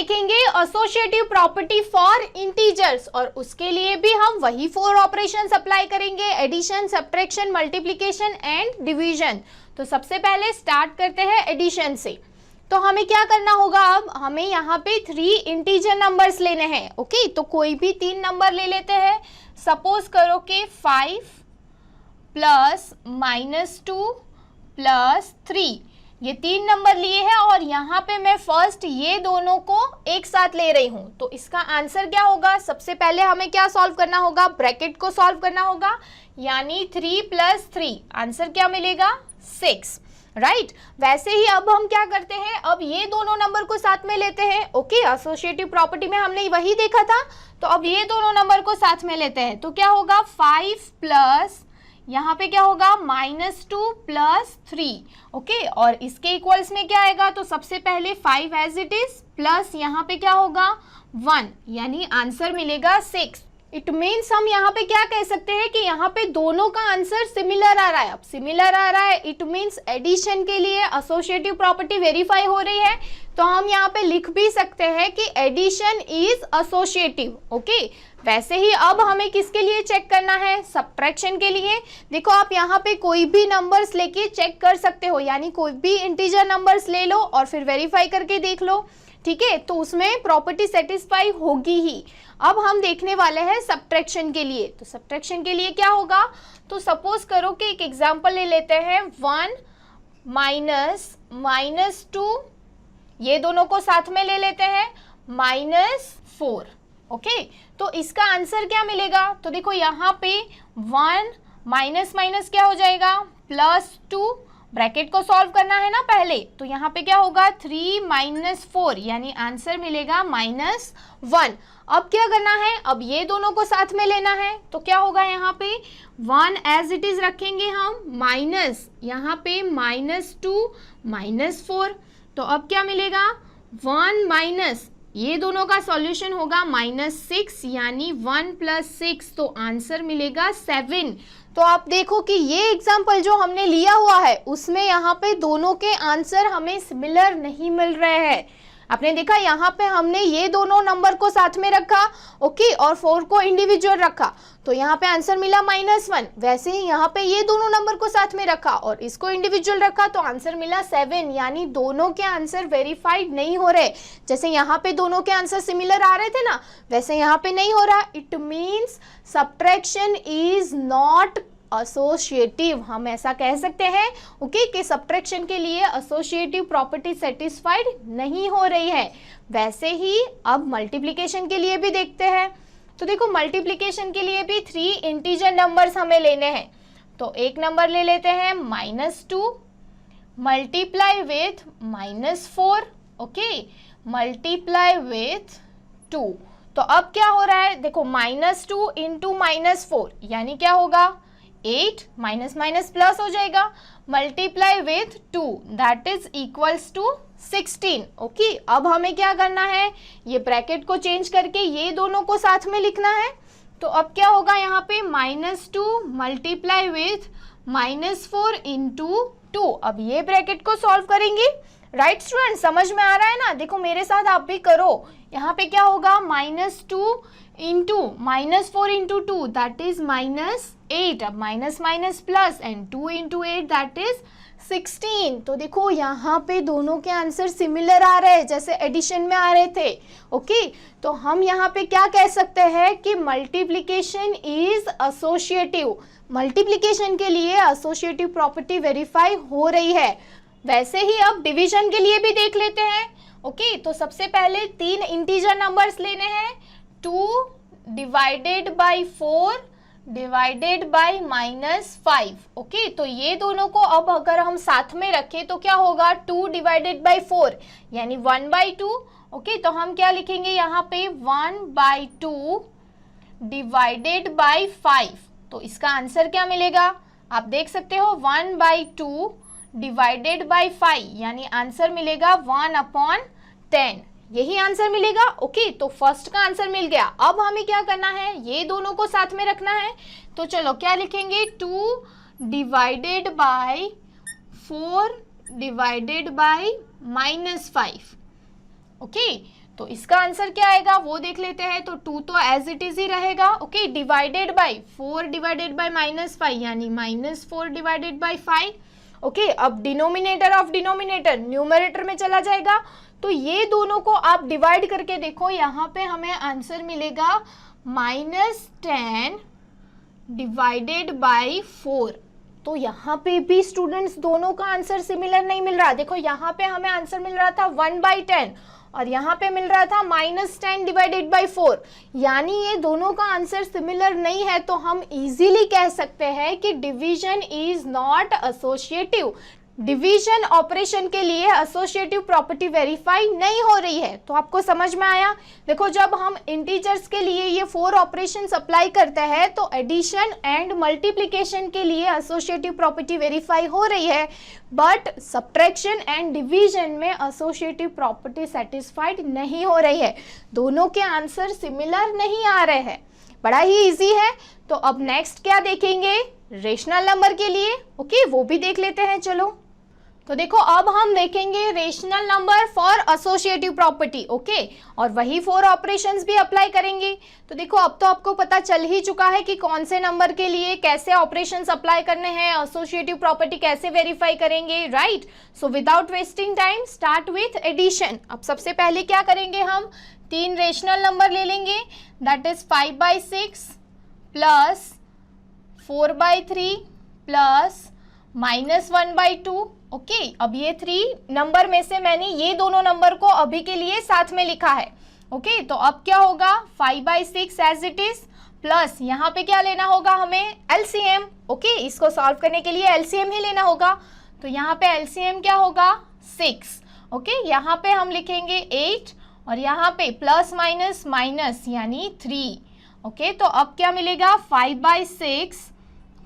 देखेंगे associative property for integers और उसके लिए भी हम वही 4 ऑपरेशंस अप्लाई करेंगे, addition, subtraction, multiplication and division. तो सबसे पहले स्टार्ट करते हैं एडिशन से। तो हमें क्या करना होगा, अब हमें यहाँ पे 3 इंटीजर नंबर्स लेने हैं। ओके, तो कोई भी 3 नंबर ले लेते हैं। सपोज करो कि 5 प्लस -2 प्लस 3, ये 3 नंबर लिए हैं और यहाँ पे मैं फर्स्ट ये दोनों को एक साथ ले रही हूँ। तो इसका आंसर क्या होगा, सबसे पहले हमें क्या सॉल्व करना होगा, ब्रैकेट को सॉल्व करना होगा, यानी 3 + 3, आंसर क्या मिलेगा 6, राइट। वैसे ही अब हम क्या करते हैं, अब ये दोनों नंबर को साथ में लेते हैं। ओके, एसोसिएटिव प्रॉपर्टी में हमने वही देखा था, तो अब ये दोनों नंबर को साथ में लेते हैं। तो क्या होगा 5 प्लस यहाँ पे क्या होगा -2 प्लस 3। ओके, और इसके इक्वल्स में क्या आएगा, तो सबसे पहले 5 एज इट इज प्लस यहाँ पे क्या होगा 1, यानी आंसर मिलेगा 6। इट मीन्स हम यहाँ पे क्या कह सकते हैं कि यहाँ पे दोनों का आंसर सिमिलर आ रहा है। अब सिमिलर आ रहा है इट मीन्स एडिशन के लिए एसोसिएटिव प्रॉपर्टी वेरीफाई हो रही है। तो हम यहाँ पे लिख भी सकते हैं कि एडिशन इज एसोसिएटिव। ओके, वैसे ही अब हमें किसके लिए चेक करना है, सब्ट्रैक्शन के लिए। देखो आप यहाँ पे कोई भी नंबर्स लेके चेक कर सकते हो, यानी कोई भी इंटीजर नंबर्स ले लो और फिर वेरीफाई करके देख लो, ठीक है, तो उसमें प्रॉपर्टी सेटिस्फाई होगी ही। अब हम देखने वाले हैं सब्ट्रैक्शन के लिए। तो सब्ट्रैक्शन के लिए क्या होगा, तो सपोज करो कि एक एग्जांपल ले लेते हैं 1 -2, ये दोनों को साथ में ले लेते हैं -4। ओके, तो इसका आंसर क्या मिलेगा, तो देखो यहाँ पे 1 माइनस माइनस क्या हो जाएगा +2, ब्रैकेट को सॉल्व करना है ना पहले, तो यहाँ पे क्या होगा 3 - 4, यानी आंसर मिलेगा -1। अब क्या करना है, अब ये दोनों को साथ में लेना है, तो क्या होगा यहाँ पे 1 एज इट इज रखेंगे हम, माइनस यहाँ पे -2 -4, तो अब क्या मिलेगा 1 माइनस, ये दोनों का सॉल्यूशन होगा -6, यानी 1 + 6, तो आंसर मिलेगा 7। तो आप देखो कि ये एग्जाम्पल जो हमने लिया हुआ है उसमें यहाँ पे दोनों के आंसर हमें सिमिलर नहीं मिल रहे हैं। आपने देखा यहाँ पे हमने ये दोनों नंबर को साथ में रखा, ओके, और 4 को इंडिविजुअल रखा, तो यहाँ पे आंसर मिला -1। वैसे ही यहाँ पे ये दोनों नंबर को साथ में रखा और इसको इंडिविजुअल रखा, तो आंसर मिला 7, यानी दोनों के आंसर वेरीफाइड नहीं हो रहे। जैसे यहाँ पे दोनों के आंसर सिमिलर आ रहे थे ना, वैसे यहाँ पे नहीं हो रहा। It means subtraction is not associative, हम ऐसा कह सकते हैं, ओके, कि सब्ट्रैक्शन के लिए एसोसिएटिव प्रॉपर्टी सेटिस्फाइड नहीं हो रही है। वैसे ही अब मल्टीप्लिकेशन के लिए भी देखते हैं। तो देखो मल्टीप्लिकेशन के लिए भी 3 इंटीजर नंबर्स हमें लेने हैं। तो एक नंबर ले लेते हैं -2 multiply with -4, okay, multiply with 2। तो अब क्या हो रहा है, देखो -2 × -4, यानी क्या होगा 8, माइनस माइनस प्लस हो जाएगा, multiply with 2, that is equals to 16। Okay, अब हमें क्या करना है, ये ब्रैकेट को चेंज करके ये दोनों को साथ में लिखना है। तो अब क्या होगा यहाँ पे -2 मल्टीप्लाई विथ -4 × 2। अब ये ब्रैकेट को सॉल्व करेंगे, राइट स्टूडेंट, समझ में आ रहा है ना। देखो मेरे साथ आप भी करो, यहाँ पे क्या होगा -2 × -4 × 2, दैट इज -8। अब minus minus plus and 2 × 8, that is 16। तो देखो यहाँ पे दोनों के आंसर सिमिलर आ रहे हैं जैसे एडिशन में आ रहे थे। ओके, तो हम यहाँ पे क्या कह सकते हैं कि मल्टीप्लिकेशन इज एसोसिएटिव। मल्टीप्लिकेशन के लिए एसोसिएटिव प्रॉपर्टी वेरीफाई हो रही है। वैसे ही अब डिवीजन के लिए भी देख लेते हैं। ओके, तो सबसे पहले 3 इंटीजर नंबर्स लेने हैं, 2 divided by 4 divided by -5। Okay, तो ये दोनों को अब अगर हम साथ में रखें तो क्या होगा 2 डिवाइडेड बाई 4, यानी 1/2। ओके, तो हम क्या लिखेंगे यहाँ पे 1/2 डिवाइडेड बाई 5। तो इसका आंसर क्या मिलेगा, आप देख सकते हो 1/2 डिवाइडेड बाई 5, यानी आंसर मिलेगा 1/10, यही आंसर मिलेगा। ओके, तो फर्स्ट का आंसर मिल गया। अब हमें क्या करना है, ये दोनों को साथ में रखना है। तो चलो क्या लिखेंगे, 2 divided by 4 divided by -5। Okay, तो इसका आंसर क्या आएगा वो देख लेते हैं। तो 2 तो एज इट इज ही रहेगा, okay, divided by 4 divided by -5 यानी -4 डिवाइडेड बाय 5, ओके। अब डिनोमिनेटर ऑफ डिनोमिनेटर न्यूमरेटर में चला जाएगा, तो ये दोनों को आप डिवाइड करके देखो, यहाँ पे हमें आंसर मिलेगा -10 डिवाइडेड बाय 4। तो यहाँ पे भी स्टूडेंट्स दोनों का आंसर सिमिलर नहीं मिल रहा। देखो यहाँ पे हमें आंसर मिल रहा था 1/10 और यहाँ पे मिल रहा था -10 डिवाइडेड बाय 4, यानी ये दोनों का आंसर सिमिलर नहीं है। तो हम इजीली कह सकते हैं कि division is not associative. Division operation के लिए एसोसिएटिव प्रॉपर्टी वेरीफाई नहीं हो रही है। तो आपको समझ में आया। देखो जब हम इंटीजर्स के लिए ये 4 ऑपरेशंस अप्लाई करते हैं तो एडिशन एंड मल्टीप्लिकेशन के लिए एसोसिएटिव प्रॉपर्टी वेरीफाई हो रही है, बट सब्ट्रैक्शन एंड डिवीजन में एसोसिएटिव प्रॉपर्टी सेटिस्फाइड नहीं हो रही है। दोनों के आंसर सिमिलर नहीं आ रहे हैं। बड़ा ही इजी है। तो अब नेक्स्ट क्या देखेंगे, रेशनल नंबर के लिए, ओके, वो भी देख लेते हैं। चलो तो देखो अब हम देखेंगे rational number for associative property, okay, और वही 4 ऑपरेशंस भी अप्लाई करेंगे। तो देखो अब तो आपको पता चल ही चुका है कि कौन से नंबर के लिए कैसे ऑपरेशंस अप्लाई करने हैं, एसोसिएटिव प्रॉपर्टी कैसे वेरीफाई करेंगे, right. So without wasting time start with addition. अब सबसे पहले क्या करेंगे, हम 3 रेशनल नंबर ले लेंगे, that is 5/6 plus 4/3 plus -1/2, okay. अब ये 3 नंबर में से मैंने ये दोनों नंबर को अभी के लिए साथ में लिखा है, ओके। तो अब क्या होगा, 5/6 एज इट इज प्लस यहाँ पे क्या लेना होगा हमें, एलसीएम, ओके। इसको सॉल्व करने के लिए एलसीएम ही लेना होगा। तो यहाँ पे एलसीएम क्या होगा, 6, ओके। यहाँ पे हम लिखेंगे 8 और यहाँ पे प्लस माइनस माइनस यानी 3, ओके। तो अब क्या मिलेगा, 5/6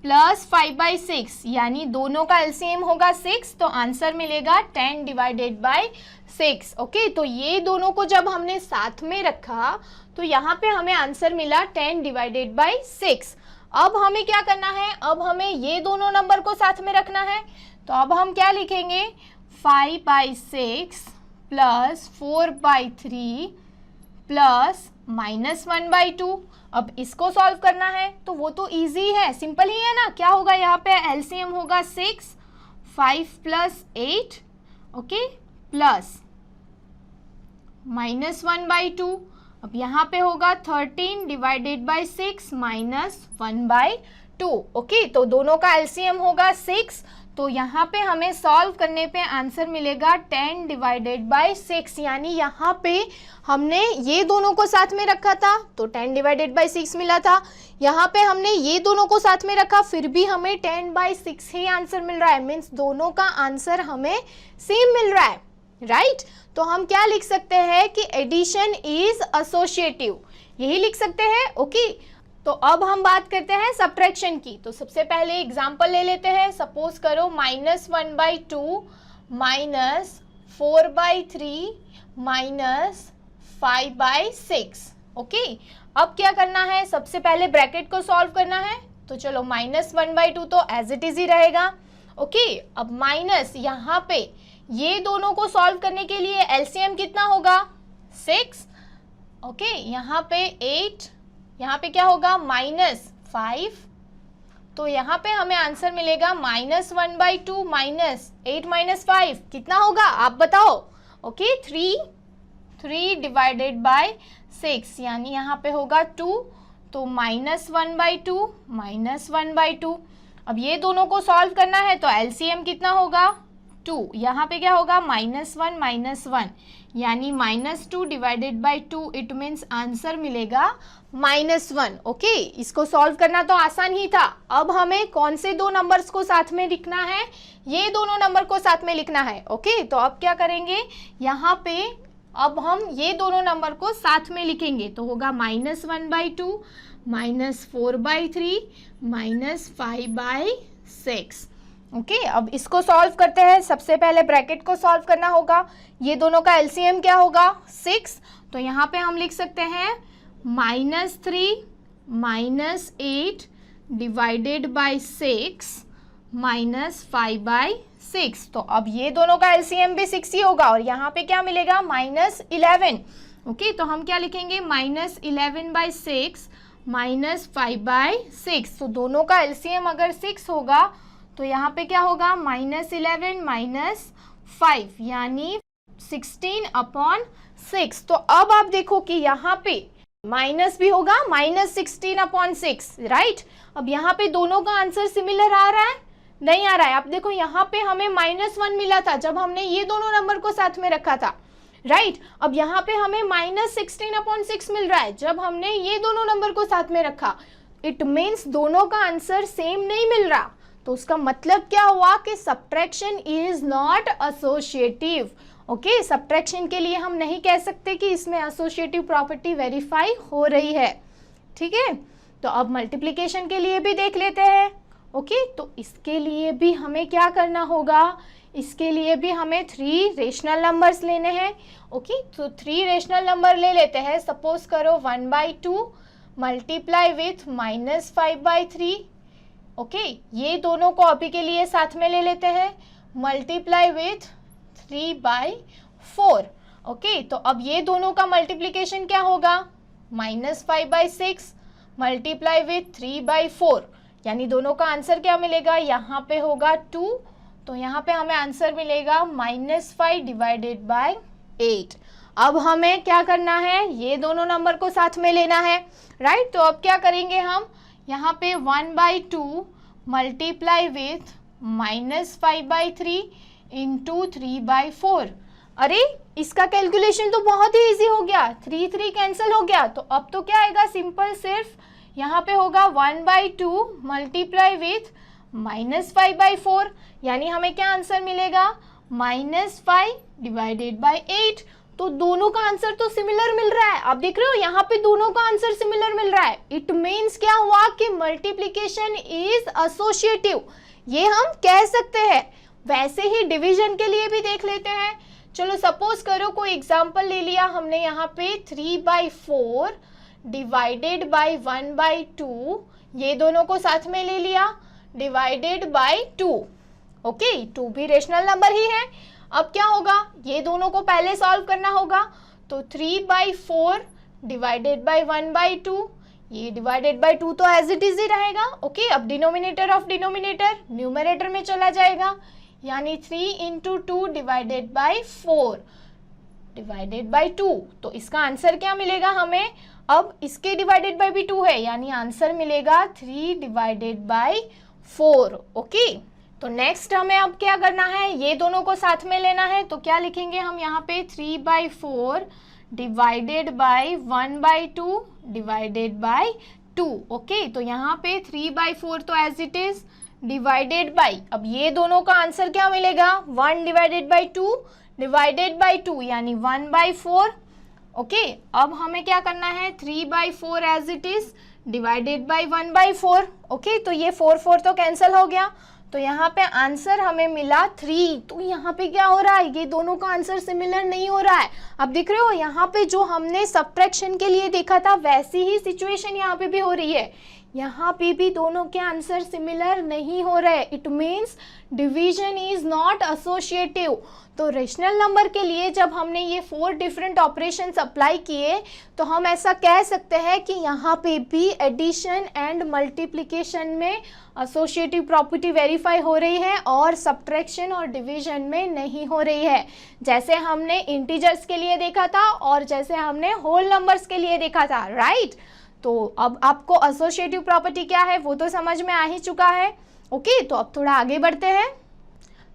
प्लस 5/6 यानी दोनों का एलसीएम होगा 6, तो आंसर मिलेगा 10 डिवाइडेड बाय 6, ओके। तो ये दोनों को जब हमने साथ में रखा तो यहाँ पे हमें आंसर मिला 10 डिवाइडेड बाय 6। अब हमें क्या करना है, अब हमें ये दोनों नंबर को साथ में रखना है। तो अब हम क्या लिखेंगे, 5/6 प्लस 4/3 प्लस -1/2। अब इसको सॉल्व करना है तो वो तो इजी है, सिंपल ही है ना। क्या होगा, यहाँ पे एलसीएम होगा 6, 5 प्लस 8, ओके, प्लस -1/2। अब यहाँ पे होगा 13 डिवाइडेड बाय 6 -1/2, ओके। तो दोनों का एलसीएम होगा 6, तो यहाँ पे हमें सॉल्व करने पे आंसर मिलेगा 10 डिवाइडेड बाय 6, यानी यहाँ पे हमने ये दोनों को साथ में रखा था तो 10 डिवाइडेड बाय 6 मिला था। यहाँ पे हमने ये दोनों को साथ में रखा फिर भी हमें 10/6 ही आंसर मिल रहा है, मीन्स दोनों का आंसर हमें सेम मिल रहा है, राइट। तो हम क्या लिख सकते हैं कि एडिशन इज एसोसिएटिव, यही लिख सकते हैं, ओके। तो अब हम बात करते हैं सब्ट्रैक्शन की। तो सबसे पहले एग्जांपल ले लेते हैं। सपोज करो -1/2 -4/3 -5/6, ओके। अब क्या करना है, सबसे पहले ब्रैकेट को सॉल्व करना है। तो चलो -1/2 तो एज इट इज ही रहेगा, ओके। अब माइनस यहाँ पे ये दोनों को सॉल्व करने के लिए एलसीएम कितना होगा, 6, ओके। यहाँ पे 8, यहाँ पे क्या होगा -5, तो यहाँ पे हमें आंसर मिलेगा -1/2 -8 -5 कितना होगा आप बताओ, ओके। 3 डिवाइडेड बाय 6 यानी यहाँ पे होगा 2, तो -1/2 -1/2। अब ये दोनों को सॉल्व करना है तो एलसीएम कितना होगा, 2, यहाँ पे क्या होगा -1 -1 यानी -2 divided by 2, it means answer मिलेगा -1, ओके। इसको सॉल्व करना तो आसान ही था। अब हमें कौन से दो नंबर्स को साथ में लिखना है, ये दोनों नंबर को साथ में लिखना है, ओके। तो अब क्या करेंगे, यहाँ पे अब हम ये दोनों नंबर को साथ में लिखेंगे तो होगा -1/2 -4/3 -5/6, ओके। अब इसको सॉल्व करते हैं। सबसे पहले ब्रैकेट को सॉल्व करना होगा। ये दोनों का एलसीएम क्या होगा, 6, तो यहाँ पे हम लिख सकते हैं -3 -8 डिवाइडेड बाय 6 -5/6। तो अब ये दोनों का एलसीएम भी 6 ही होगा और यहाँ पे क्या मिलेगा -11, ओके तो हम क्या लिखेंगे, -11/6 -5/6। तो दोनों का एलसीएम अगर 6 होगा तो यहाँ पे क्या होगा, -11 - 5 यानी 16/6। तो अब आप देखो कि यहाँ पे माइनस भी होगा, -16/6, राइट। अब यहाँ पे दोनों का आंसर सिमिलर आ रहा है, नहीं आ रहा है। आप देखो यहाँ पे हमें -1 मिला था जब हमने ये दोनों नंबर को साथ में रखा था, राइट। अब यहाँ पे हमें -16/6 मिल रहा है जब हमने ये दोनों नंबर को साथ में रखा। इट मीन्स दोनों का आंसर सेम नहीं मिल रहा। तो उसका मतलब क्या हुआ कि subtraction is not associative. Okay, subtraction के लिए हम नहीं कह सकते कि इसमें एसोसिएटिव प्रॉपर्टी वेरीफाई हो रही है, ठीक है। तो अब मल्टीप्लिकेशन के लिए भी देख लेते हैं। ओके, तो इसके लिए भी हमें क्या करना होगा, इसके लिए भी हमें 3 रेशनल नंबर्स लेने हैं। ओके, तो 3 रेशनल नंबर ले लेते हैं। सपोज करो 1/2 मल्टीप्लाई विथ -5/3। ओके, ये दोनों को अभी के लिए साथ में ले लेते हैं, मल्टीप्लाई विथ 3/4। ओके, तो अब ये दोनों का मल्टीप्लिकेशन क्या होगा, -5/6 मल्टीप्लाई विथ 3/4, यानी दोनों का आंसर क्या मिलेगा, यहाँ पे होगा 2, तो यहाँ पे हमें आंसर मिलेगा -5/8। अब हमें क्या करना है, ये दोनों नंबर को साथ में लेना है, राइट। तो अब क्या करेंगे हम, यहाँ पे 1/2 मल्टीप्लाई विथ -5/3 इंटू 3/4। अरे इसका कैलकुलेशन तो बहुत ही इजी हो गया, 3 कैंसिल हो गया। तो अब तो क्या आएगा, सिंपल सिर्फ यहाँ पे होगा 1/2 मल्टीप्लाई विथ -5/4, यानी हमें क्या आंसर मिलेगा, -5/8। तो दोनों का आंसर तो सिमिलर मिल रहा है। आप देख रहे हो यहाँ पे दोनों का आंसर सिमिलर मिल रहा है। इट मीन्स क्या हुआ कि मल्टीप्लिकेशन इज एसोसिएटिव, ये हम कह सकते हैं। वैसे ही डिवीजन के लिए भी देख लेते हैं। चलो सपोज करो कोई एग्जांपल ले लिया हमने, यहाँ पे 3/4 डिवाइडेड बाय 1/2, ये दोनों को साथ में ले लिया, डिवाइडेड बाय 2। ओके, 2 भी रेशनल नंबर ही है। अब क्या होगा, ये दोनों को पहले सॉल्व करना होगा। तो 3/4 डिवाइडेड बाय 1/2, ये डिवाइडेड बाय 2 तो एज इट इज ही रहेगा। ओके, अब डिनोमिनेटर ऑफ डिनोमिनेटर न्यूमरेटर में चला जाएगा, यानी 3 × 2 डिवाइडेड बाय 4 डिवाइडेड बाय 2। तो इसका आंसर क्या मिलेगा हमें, अब इसके डिवाइडेड बाय भी 2 है, यानी आंसर मिलेगा 3 डिवाइडेड बाय 4। ओके, तो नेक्स्ट हमें अब क्या करना है, ये दोनों को साथ में लेना है। तो क्या लिखेंगे हम यहाँ पे, 3/4 divided by 1/2 divided by 2। Okay, तो यहाँ पे 3/4 तो as it is, divided by, अब ये दोनों का आंसर क्या मिलेगा, 1 डिवाइडेड बाय 2 डिवाइडेड बाय 2, यानी 1/4। ओके, अब हमें क्या करना है, 3/4 as it is divided by 1/4। Okay, तो ये 4 तो कैंसिल हो गया, तो यहाँ पे आंसर हमें मिला 3। तो यहाँ पे क्या हो रहा है, ये दोनों का आंसर सिमिलर नहीं हो रहा है। अब दिख रहे हो यहाँ पे जो हमने सब्ट्रैक्शन के लिए देखा था वैसी ही सिचुएशन यहाँ पे भी हो रही है। यहाँ पे भी दोनों के आंसर सिमिलर नहीं हो रहे। It means division is not associative. तो रेशनल नंबर के लिए जब हमने ये 4 डिफरेंट ऑपरेशंस अप्लाई किए तो हम ऐसा कह सकते हैं कि यहाँ पे भी एडिशन एंड मल्टीप्लिकेशन में एसोसिएटिव प्रॉपर्टी वेरीफाई हो रही है और सब्ट्रैक्शन और डिवीजन में नहीं हो रही है, जैसे हमने इंटीजर्स के लिए देखा था और जैसे हमने होल नंबर्स के लिए देखा था, राइट। तो अब आपको एसोसिएटिव प्रॉपर्टी क्या है वो तो समझ में आ ही चुका है। ओके, तो अब थोड़ा आगे बढ़ते हैं।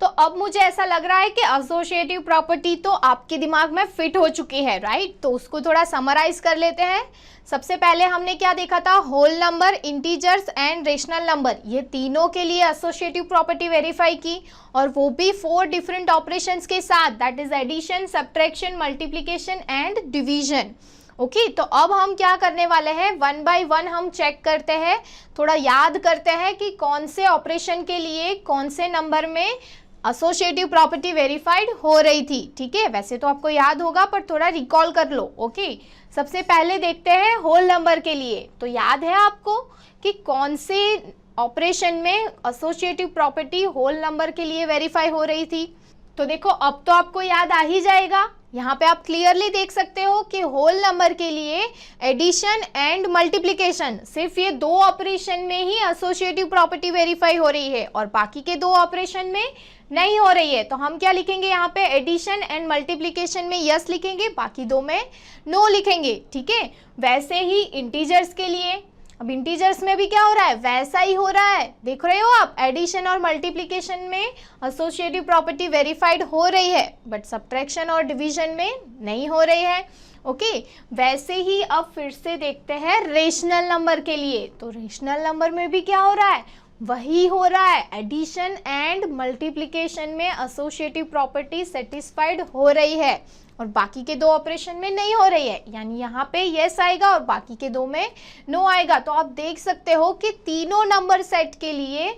तो अब मुझे ऐसा लग रहा है कि एसोसिएटिव प्रॉपर्टी तो आपके दिमाग में फिट हो चुकी है, राइट। तो उसको थोड़ा समराइज कर लेते हैं। सबसे पहले हमने क्या देखा था, whole number, integers and rational number, ये तीनों के लिए एसोसिएटिव प्रॉपर्टी वेरीफाई की, और वो भी 4 डिफरेंट ऑपरेशंस के साथ, that is addition, subtraction, multiplication and division. Okay, तो अब हम क्या करने वाले हैं, 1 बाय 1 हम चेक करते हैं, थोड़ा याद करते हैं कि कौन से ऑपरेशन के लिए कौन से नंबर में एसोसिएटिव प्रॉपर्टी वेरीफाइड हो रही थी। ठीक है, वैसे तो आपको याद होगा पर थोड़ा रिकॉल कर लो। ओके, सबसे पहले देखते हैं होल नंबर के लिए। तो याद है आपको कि कौन से ऑपरेशन में एसोसिएटिव प्रॉपर्टी होल नंबर के लिए वेरीफाई हो रही थी। तो देखो अब तो आपको याद आ ही जाएगा यहाँ पे आप क्लियरली देख सकते हो कि होल नंबर के लिए एडिशन एंड मल्टीप्लिकेशन सिर्फ ये दो ऑपरेशन में ही एसोसिएटिव प्रॉपर्टी वेरीफाई हो रही है और बाकी के दो ऑपरेशन में नहीं हो रही है। तो हम क्या लिखेंगे यहाँ पे, एडिशन एंड मल्टीप्लिकेशन में यस लिखेंगे, बाकी दो में नो लिखेंगे, ठीक है। वैसे ही इंटीजर्स के लिए, अब इंटीजर्स में भी क्या हो रहा है, वैसा ही हो रहा है, देख रहे हो आप, एडिशन और मल्टीप्लिकेशन में एसोसिएटिव प्रॉपर्टी वेरीफाइड हो रही है बट सब्ट्रैक्शन और डिवीजन में नहीं हो रही है, ओके। वैसे ही अब फिर से देखते हैं रेशनल नंबर के लिए, तो रेशनल नंबर में भी क्या हो रहा है, वही हो रहा है, एडिशन एंड मल्टीप्लिकेशन में एसोसिएटिव प्रॉपर्टी सेटिस्फाइड हो रही है और बाकी के दो ऑपरेशन में नहीं हो रही है, यानी यहाँ पे यस आएगा और बाकी के दो में नो आएगा। तो आप देख सकते हो कि तीनों नंबर सेट के लिए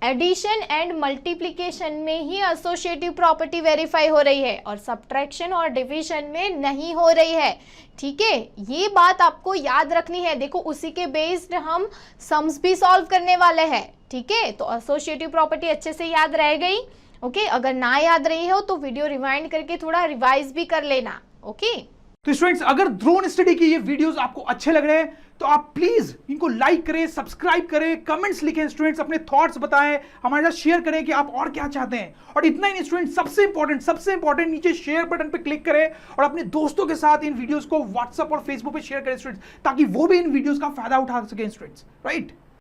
एडिशन एंड मल्टीप्लिकेशन में ही एसोसिएटिव प्रॉपर्टी वेरीफाई हो रही है और सब्ट्रैक्शन और डिवीजन में नहीं हो रही है, ठीक है। ये बात आपको याद रखनी है। देखो उसी के बेस्ड हम सम्स भी सॉल्व करने वाले हैं, ठीक है। तो एसोसिएटिव प्रॉपर्टी अच्छे से याद रह गई, ओके। अगर ना याद रही हो तो वीडियो रिवाइंड करके थोड़ा रिवाइज भी कर लेना, ओके। तो स्टूडेंट्स, अगर ड्रोन स्टडी के ये वीडियोस आपको अच्छे लग रहे हैं तो आप प्लीज इनको लाइक करें, सब्सक्राइब करें, कमेंट्स लिखें स्टूडेंट्स, अपने थॉट्स बताएं, हमारे साथ शेयर करें कि आप और क्या चाहते हैं। और इतना ही नहीं स्टूडेंट्स, सबसे इंपॉर्टेंट नीचे शेयर बटन पे क्लिक करें और अपने दोस्तों के साथ इन वीडियोस को व्हाट्सएप और फेसबुक पे शेयर करें स्टूडेंट्स, ताकि वो भी इन वीडियोस का फायदा उठा सकें स्टूडेंट्स, राइट।